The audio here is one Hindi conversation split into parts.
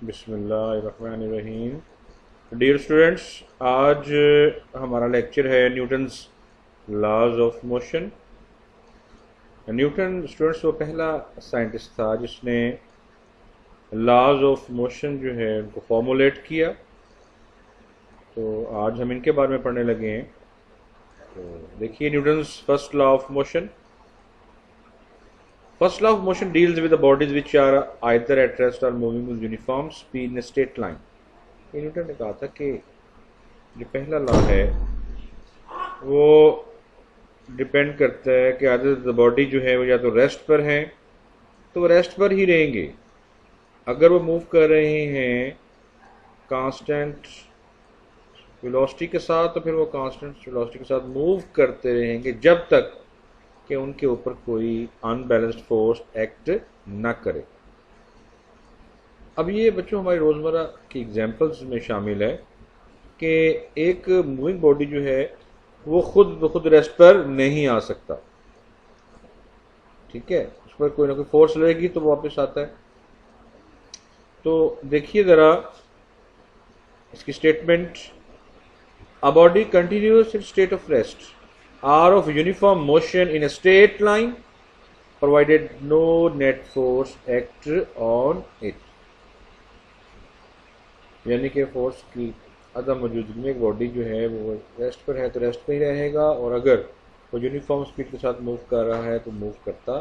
बिस्मिल्लाहिर्रहमानिर्रहीम। डियर स्टूडेंट्स, आज हमारा लेक्चर है Newton's laws of motion. Newton students वो पहला साइंटिस्ट था जिसने लॉज ऑफ मोशन जो है उनको फॉर्मुलेट किया। तो आज हम इनके बारे में पढ़ने लगे हैं। तो देखिए Newton's first law of motion. First law of motion deals with the bodies which are either at rest or moving with uniform speed in a straight line। ये न्यूटन ने कहा था कि जो पहला लॉ है वो डिपेंड करता है कि आदर द बॉडी जो है वो या तो रेस्ट पर है तो वो रेस्ट पर ही रहेंगे। अगर वो मूव कर रहे हैं कांस्टेंट वेलोसिटी के साथ तो फिर वो कांस्टेंट वेलोसिटी के साथ मूव करते रहेंगे जब तक कि उनके ऊपर कोई अनबैलेंस्ड फोर्स एक्ट ना करे। अब ये बच्चों हमारी रोज़मर्रा की एग्जांपल्स में शामिल है कि एक मूविंग बॉडी जो है वो खुद ब खुद रेस्ट पर नहीं आ सकता, ठीक है, उस पर कोई ना कोई फोर्स लगेगी तो वो वापस आता है। तो देखिए ज़रा इसकी statement. A body continuous in state of rest are of uniform motion in a straight line provided no net force act on it। यानी कि फोर्स की अदम मौजूदगी में एक बॉडी जो है वो रेस्ट पर है तो रेस्ट पर ही रहेगा, और अगर वो यूनिफॉर्म स्पीड के साथ मूव कर रहा है तो मूव करता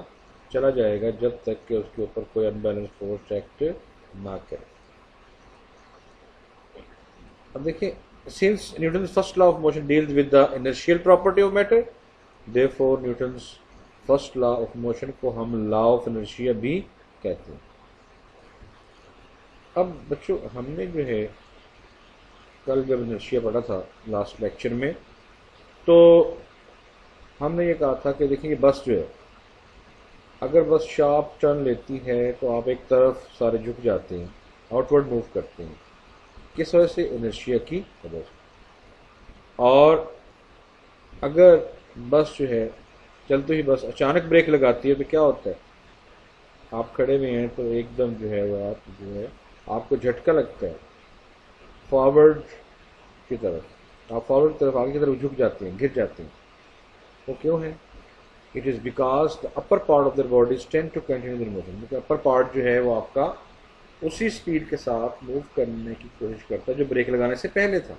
चला जाएगा जब तक कि उसके ऊपर कोई अनबैलेंस फोर्स एक्ट ना करे। अब देखिए, since Newton's first law of motion deals with the inertial property of matter, therefore Newton's first law of motion को हम law of inertia भी कहते हैं। अब बच्चों हमने जो है कल जब inertia पढ़ा था लास्ट लेक्चर में, तो हमने ये कहा था कि देखिए बस जो है अगर बस शार्प टर्न लेती है तो आप एक तरफ सारे झुक जाते हैं, आउटवर्ड मूव करते हैं, किस वजह से? इनर्शिया की वजह से। और अगर बस जो है चलते ही बस अचानक ब्रेक लगाती है तो क्या होता है? आप खड़े हुए हैं तो एकदम जो है वो आप जो है आपको झटका लगता है फॉरवर्ड की तरफ, आप फॉरवर्ड की तरफ आगे की तरफ झुक जाते हैं, गिर जाते हैं। वो क्यों है? It is because the upper part of the body tend to continue the motion. क्योंकि अपर पार्ट जो है वो आपका उसी स्पीड के साथ मूव करने की कोशिश करता है जो ब्रेक लगाने से पहले था।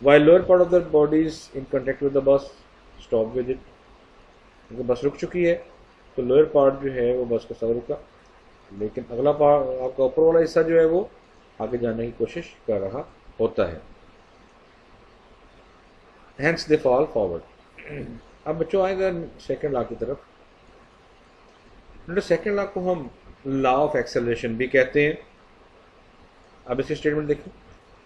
While lower part of the body is in contact with the bus stop with it. क्योंकि बस रुक चुकी है तो लोअर पार्ट जो है वो बस के साथ रुका, लेकिन अगला पार्ट आपका ऊपर वाला हिस्सा जो है वो आगे जाने की कोशिश कर रहा होता है। Hence they fall forward. अब बच्चों आएगा सेकेंड लॉ की तरफ। सेकेंड लॉ को हम लॉ ऑफ एक्सेलरेशन भी कहते हैं। अब इसकी स्टेटमेंट देखिए।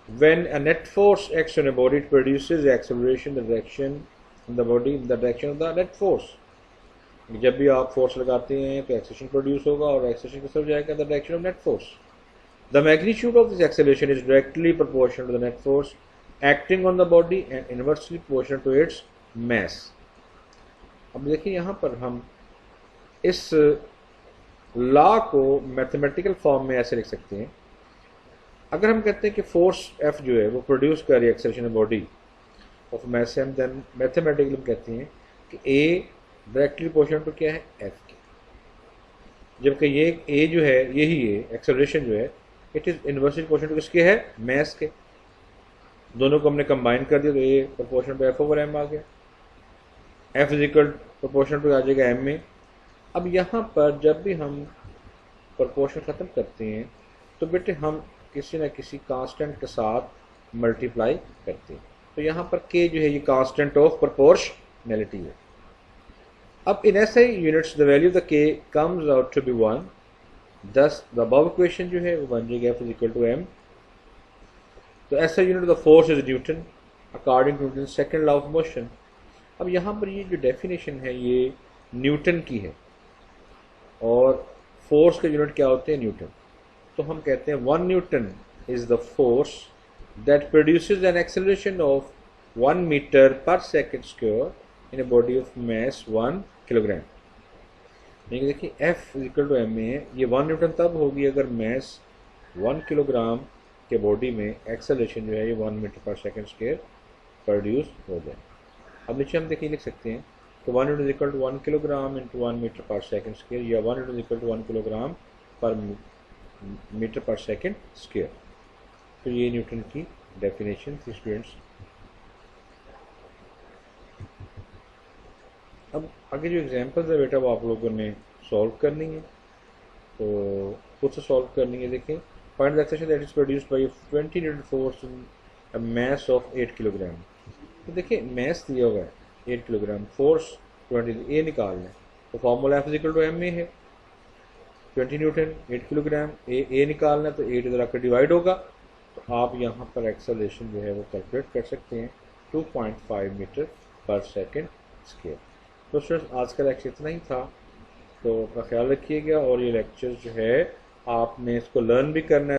When a net force acts on a body it produces acceleration the direction in the body in the direction of the net force. जब भी आप फोर्स लगाते हैं तो एक्सेलरेशन प्रोड्यूस होगा और एक्सेलरेशन किस तरफ जाएगा? The direction of net force. The magnitude of this acceleration is directly proportional to the net force acting on the body and inversely proportional to its mass. अब देखिए यहाँ पर हम इस लॉ को मैथमेटिकल फॉर्म में ऐसे लिख सकते हैं। अगर हम कहते हैं कि फोर्स एफ जो है वो प्रोड्यूस कर रही है acceleration body of mass M, then mathematically हम कहते हैं कि ए डायरेक्टली प्रोपोर्शनल टू क्या है? एफ के। जबकि ये ए जो है यही है एक्सेलरेशन जो है it is inversely proportional to किसके है? मास के। दोनों को हमने कंबाइन कर दिया तो A proportional to F over M आ गया। F is equal proportional to आ जाएगा एम में। अब यहाँ पर जब भी हम प्रोपोर्शन ख़त्म करते हैं तो बेटे हम किसी न किसी कांस्टेंट के साथ मल्टीप्लाई करते हैं। तो यहाँ पर के जो है ये कांस्टेंट ऑफ प्रोपोर्शनैलिटी है। अब इन ऐसे यूनिट्स द वैल्यू द के कम्स आउट टू बी 1, दस द अबव इक्वेशन जो है वो बन जाएगा F is equal to M. तो ऐसा unit the force is newton according to Newton second law of motion. अब यहाँ पर ये जो डेफिनेशन है ये न्यूटन की है और फोर्स के यूनिट क्या होते हैं? न्यूटन। तो हम कहते हैं 1 newton is the force that produces an acceleration of 1 metre per second square in a body of mass 1 kilogram. देखिए एफ इक्वल टू एम में ये 1 न्यूटन तब होगी अगर मास 1 किलोग्राम के बॉडी में एक्सेलरेशन जो है ये 1 metre per second square produce हो जाए। अब नीचे हम देखिए लिख सकते हैं कि 1 is equal to 1 kilogram into 1 metre per second square, या 1 is equal to 1 kilogram per metre per second square. तो ये न्यूटन की डेफिनेशन थी स्टूडेंट्स। अब आगे जो एग्जांपल्स है बेटा वो आप लोगों ने सॉल्व करनी है, तो खुद से सॉल्व करनी है। देखें, find the acceleration that is produced by 20 Newton force in a mass of 8 kilogram. तो देखिए मैस दिया हुआ है 8 किलोग्राम, फोर्स 20, ए निकालना है, तो formula F equal to M A है। 20 न्यूटन 8 किलोग्राम, ए निकालना है तो 8 इधर आकर डिवाइड होगा, तो आप यहाँ पर एक्सेलरेशन जो है वो कैलकुलेट कर सकते हैं 2.5 मीटर पर सेकेंड स्क्वायर। तो स्टूडेंट्स आज का लेक्चर इतना ही था, तो अपना ख्याल रखिएगा, और ये लेक्चर जो है आपने इसको लर्न भी करना है।